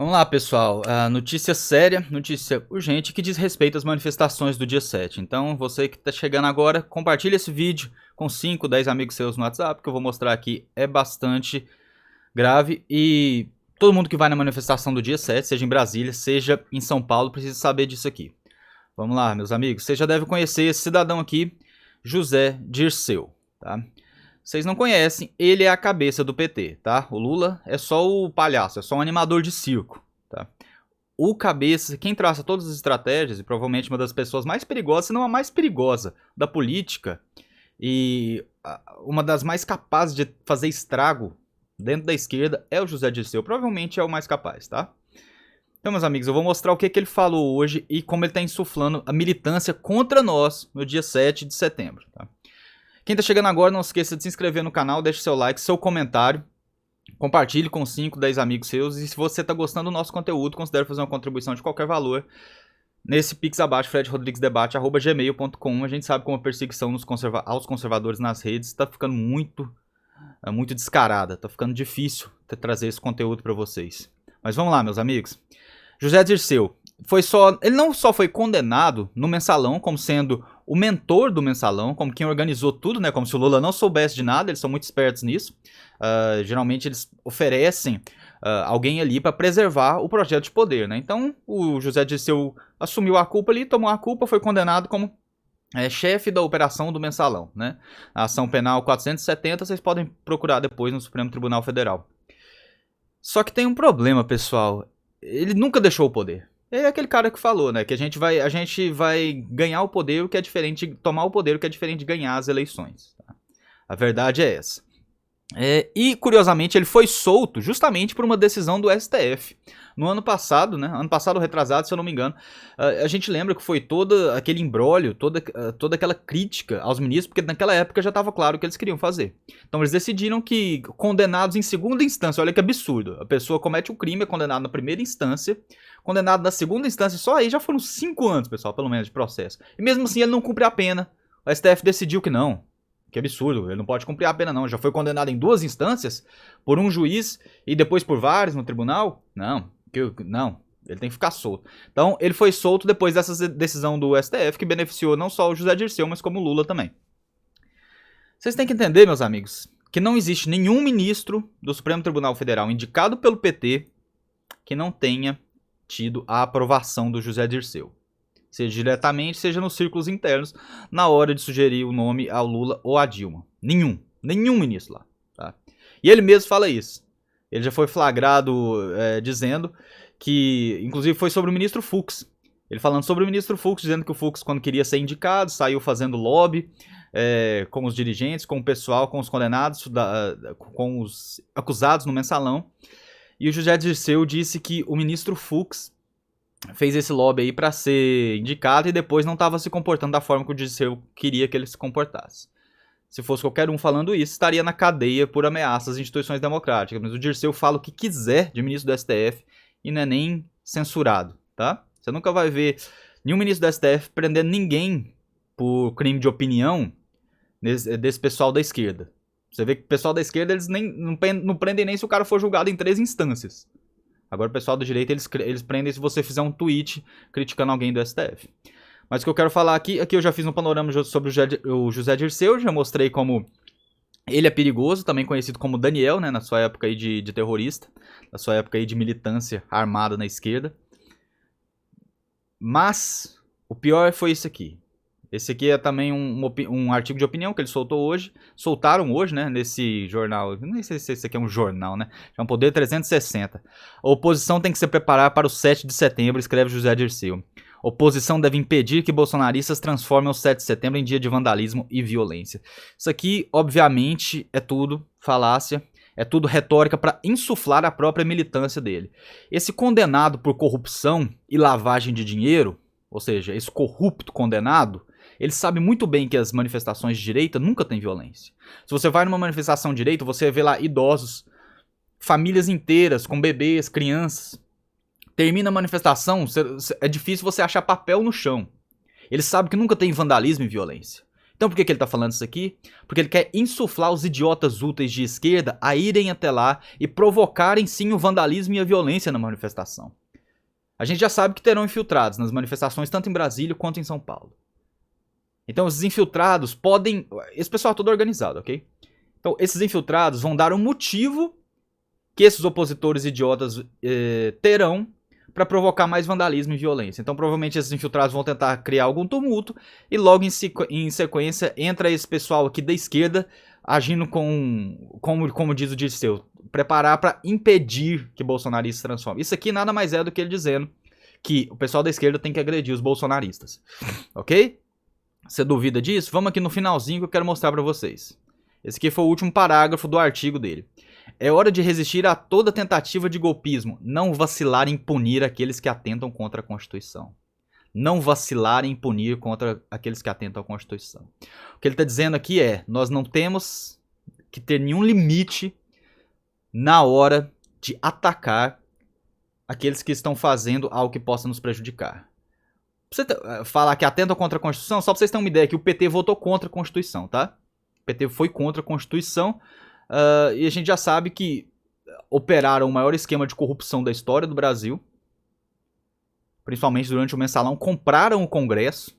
Vamos lá, pessoal. Notícia séria, notícia urgente que diz respeito às manifestações do dia 7. Então, você que está chegando agora, compartilhe esse vídeo com 5, 10 amigos seus no WhatsApp, que eu vou mostrar aqui. É bastante grave e todo mundo que vai na manifestação do dia 7, seja em Brasília, seja em São Paulo, precisa saber disso aqui. Vamos lá, meus amigos. Você já deve conhecer esse cidadão aqui, José Dirceu, tá? Vocês não conhecem, ele é a cabeça do PT, tá? O Lula é só o palhaço, é só um animador de circo, tá? O cabeça, quem traça todas as estratégias, e provavelmente uma das pessoas mais perigosas, se não a mais perigosa da política, e uma das mais capazes de fazer estrago dentro da esquerda, é o José Dirceu. Provavelmente é o mais capaz, tá? Então, meus amigos, eu vou mostrar o que ele falou hoje e como ele está insuflando a militância contra nós no dia 7 de setembro, tá? Quem tá chegando agora, não esqueça de se inscrever no canal, deixe seu like, seu comentário, compartilhe com 5, 10 amigos seus, e se você tá gostando do nosso conteúdo, considere fazer uma contribuição de qualquer valor nesse pix abaixo, fredrodriguesdebate@gmail.com. A gente sabe como a perseguição aos conservadores nas redes tá ficando muito descarada, tá ficando difícil trazer esse conteúdo para vocês. Mas vamos lá, meus amigos. José Dirceu, ele não só foi condenado no Mensalão como sendo o mentor do Mensalão, como quem organizou tudo, né? Como se o Lula não soubesse de nada, eles são muito espertos nisso. Geralmente eles oferecem alguém ali para preservar o projeto de poder, né? Então o José Dirceu assumiu a culpa ali, tomou a culpa, foi condenado como chefe da operação do Mensalão, né? A ação penal 470, vocês podem procurar depois no Supremo Tribunal Federal. Só que tem um problema, pessoal. Ele nunca deixou o poder. É aquele cara que falou, né? Que a gente vai ganhar o poder, o que é diferente, tomar o poder, o que é diferente de ganhar as eleições. Tá? A verdade é essa. E, curiosamente, ele foi solto justamente por uma decisão do STF. No ano passado, né? Ano passado retrasado, se eu não me engano, a gente lembra que foi todo aquele imbróglio, toda aquela crítica aos ministros, porque naquela época já estava claro o que eles queriam fazer. Então eles decidiram que condenados em segunda instância, olha que absurdo, a pessoa comete um crime, é condenado na primeira instância, condenado na segunda instância, só aí já foram 5 anos, pessoal, pelo menos, de processo. E mesmo assim ele não cumpre a pena. O STF decidiu que não. Que absurdo, ele não pode cumprir a pena não. Já foi condenado em 2 instâncias, por um juiz e depois por vários no tribunal? Não, ele tem que ficar solto. Então ele foi solto depois dessa decisão do STF, que beneficiou não só o José Dirceu, mas como o Lula também. Vocês têm que entender, meus amigos, que não existe nenhum ministro do Supremo Tribunal Federal indicado pelo PT que não tenha tido a aprovação do José Dirceu. Seja diretamente, seja nos círculos internos, na hora de sugerir o nome ao Lula ou a Dilma. Nenhum ministro lá. Tá? E ele mesmo fala isso. Ele já foi flagrado dizendo que, inclusive foi sobre o ministro Fux. Ele falando sobre o ministro Fux, dizendo que o Fux, quando queria ser indicado, saiu fazendo lobby com os dirigentes, com o pessoal, com os condenados, com os acusados no Mensalão. E o José Dirceu disse que o ministro Fux fez esse lobby aí pra ser indicado e depois não estava se comportando da forma que o Dirceu queria que ele se comportasse. Se fosse qualquer um falando isso, estaria na cadeia por ameaças às instituições democráticas. Mas o Dirceu fala o que quiser de ministro do STF e não é nem censurado, tá? Você nunca vai ver nenhum ministro do STF prendendo ninguém por crime de opinião desse pessoal da esquerda. Você vê que o pessoal da esquerda eles não prendem nem se o cara for julgado em 3 instâncias. Agora o pessoal do direito eles prendem se você fizer um tweet criticando alguém do STF. Mas o que eu quero falar aqui eu já fiz um panorama sobre o José Dirceu, já mostrei como ele é perigoso, também conhecido como Daniel, né, na sua época aí de terrorista, na sua época aí de militância armada na esquerda. Mas o pior foi esse aqui. Esse aqui é também um artigo de opinião que ele soltaram hoje, né, nesse jornal, nem sei se esse aqui é um jornal, né, é um Poder 360. A oposição tem que se preparar para o 7 de setembro, escreve José Dirceu. Oposição deve impedir que bolsonaristas transformem o 7 de setembro em dia de vandalismo e violência. Isso aqui, obviamente, é tudo falácia, é tudo retórica para insuflar a própria militância dele. Esse condenado por corrupção e lavagem de dinheiro, ou seja, esse corrupto condenado, ele sabe muito bem que as manifestações de direita nunca tem violência. Se você vai numa manifestação de direita, você vê lá idosos, famílias inteiras, com bebês, crianças. Termina a manifestação, é difícil você achar papel no chão. Ele sabe que nunca tem vandalismo e violência. Então por que ele tá falando isso aqui? Porque ele quer insuflar os idiotas úteis de esquerda a irem até lá e provocarem sim o vandalismo e a violência na manifestação. A gente já sabe que terão infiltrados nas manifestações tanto em Brasília quanto em São Paulo. Então esses infiltrados podem... Esse pessoal é todo organizado, ok? Então esses infiltrados vão dar um motivo que esses opositores idiotas terão para provocar mais vandalismo e violência. Então provavelmente esses infiltrados vão tentar criar algum tumulto e logo em sequência entra esse pessoal aqui da esquerda agindo como diz o Dirceu, preparar para impedir que bolsonaristas se transformem. Isso aqui nada mais é do que ele dizendo que o pessoal da esquerda tem que agredir os bolsonaristas, ok? Você duvida disso? Vamos aqui no finalzinho que eu quero mostrar para vocês. Esse aqui foi o último parágrafo do artigo dele. É hora de resistir a toda tentativa de golpismo, não vacilar em punir aqueles que atentam contra a Constituição. Não vacilar em punir contra aqueles que atentam à Constituição. O que ele está dizendo aqui é, nós não temos que ter nenhum limite na hora de atacar aqueles que estão fazendo algo que possa nos prejudicar. Pra você falar que atentam contra a Constituição, só para vocês terem uma ideia que o PT votou contra a Constituição, tá? O PT foi contra a Constituição. E a gente já sabe que operaram o maior esquema de corrupção da história do Brasil, principalmente durante o Mensalão, compraram o Congresso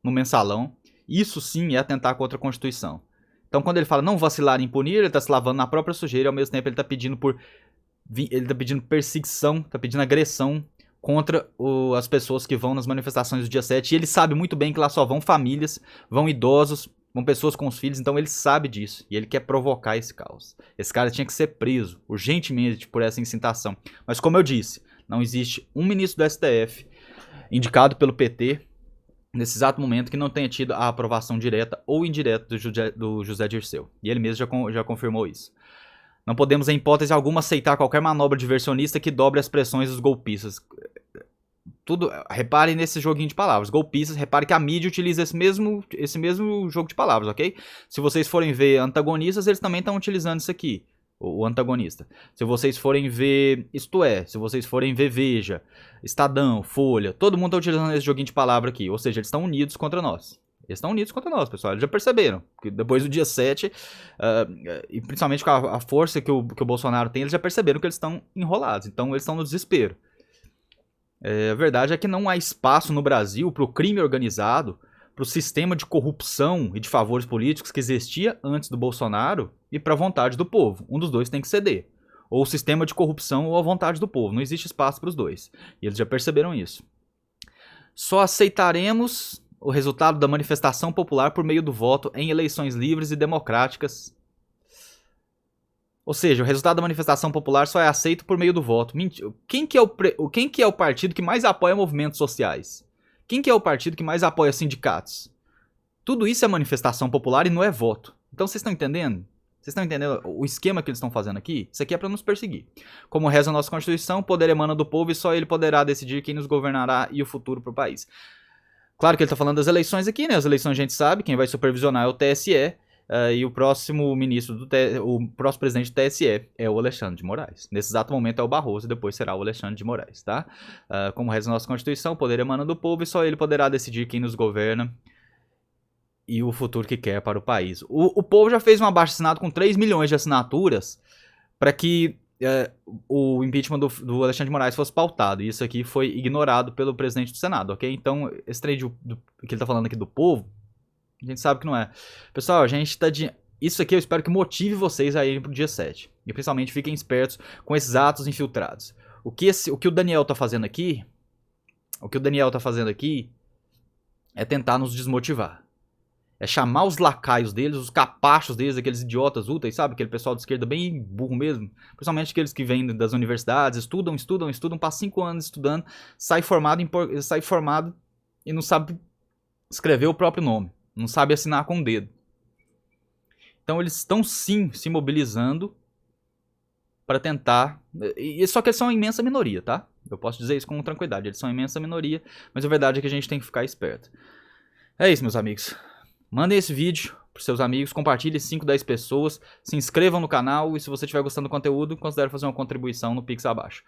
no Mensalão, isso sim é atentar contra a Constituição. Então quando ele fala não vacilar em punir, ele está se lavando na própria sujeira e ao mesmo tempo ele está pedindo perseguição, está pedindo agressão contra as pessoas que vão nas manifestações do dia 7, e ele sabe muito bem que lá só vão famílias, vão idosos, com pessoas com os filhos, então ele sabe disso e ele quer provocar esse caos. Esse cara tinha que ser preso urgentemente por essa incitação. Mas como eu disse, não existe um ministro do STF indicado pelo PT nesse exato momento que não tenha tido a aprovação direta ou indireta do José Dirceu. E ele mesmo já confirmou isso. Não podemos em hipótese alguma aceitar qualquer manobra diversionista que dobre as pressões dos golpistas. Reparem nesse joguinho de palavras, golpistas, reparem que a mídia utiliza esse mesmo jogo de palavras, ok? Se vocês forem ver antagonistas, eles também estão utilizando isso aqui, o antagonista. Se vocês forem ver Isto É, se vocês forem ver Veja, Estadão, Folha, todo mundo está utilizando esse joguinho de palavra aqui, ou seja, eles estão unidos contra nós. Eles estão unidos contra nós, pessoal, eles já perceberam, que depois do dia 7, e principalmente com a força que o Bolsonaro tem, eles já perceberam que eles estão enrolados, então eles estão no desespero. A verdade é que não há espaço no Brasil para o crime organizado, para o sistema de corrupção e de favores políticos que existia antes do Bolsonaro e para a vontade do povo. Um dos dois tem que ceder. Ou o sistema de corrupção ou a vontade do povo. Não existe espaço para os dois. E eles já perceberam isso. Só aceitaremos o resultado da manifestação popular por meio do voto em eleições livres e democráticas. Ou seja, o resultado da manifestação popular só é aceito por meio do voto. Quem que é o partido que mais apoia movimentos sociais? Quem que é o partido que mais apoia sindicatos? Tudo isso é manifestação popular e não é voto. Então vocês estão entendendo? Vocês estão entendendo o esquema que eles estão fazendo aqui? Isso aqui é para nos perseguir. Como reza a nossa Constituição, o poder emana do povo e só ele poderá decidir quem nos governará e o futuro para o país. Claro que ele está falando das eleições aqui, né? As eleições a gente sabe, quem vai supervisionar é o TSE. E o próximo o próximo presidente do TSE é o Alexandre de Moraes. Nesse exato momento é o Barroso e depois será o Alexandre de Moraes, tá? Como reza a nossa Constituição, o poder emana do povo e só ele poderá decidir quem nos governa e o futuro que quer para o país. O povo já fez um abaixo-assinado com 3 milhões de assinaturas para que o impeachment do Alexandre de Moraes fosse pautado. E isso aqui foi ignorado pelo presidente do Senado, ok? Então, esse trem que ele está falando aqui do povo, a gente sabe que não é. Pessoal, a gente tá isso aqui eu espero que motive vocês a irem pro dia 7. E principalmente fiquem espertos com esses atos infiltrados. O que o Daniel tá fazendo aqui... é tentar nos desmotivar. É chamar os lacaios deles, os capachos deles, aqueles idiotas úteis, sabe? Aquele pessoal de esquerda bem burro mesmo. Principalmente aqueles que vêm das universidades, estudam, passam 5 anos estudando, sai formado e não sabe escrever o próprio nome. Não sabe assinar com o dedo. Então eles estão sim se mobilizando para tentar... Só que eles são uma imensa minoria, tá? Eu posso dizer isso com tranquilidade. Eles são uma imensa minoria, mas a verdade é que a gente tem que ficar esperto. É isso, meus amigos. Mandem esse vídeo para seus amigos, compartilhem 5, 10 pessoas, se inscrevam no canal e se você estiver gostando do conteúdo, considere fazer uma contribuição no Pix abaixo.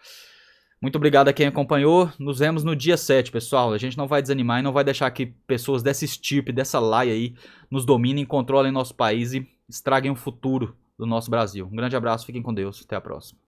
Muito obrigado a quem acompanhou. Nos vemos no dia 7, pessoal. A gente não vai desanimar e não vai deixar que pessoas dessa estirpe, dessa laia aí, nos dominem, controlem nosso país e estraguem o futuro do nosso Brasil. Um grande abraço, fiquem com Deus. Até a próxima.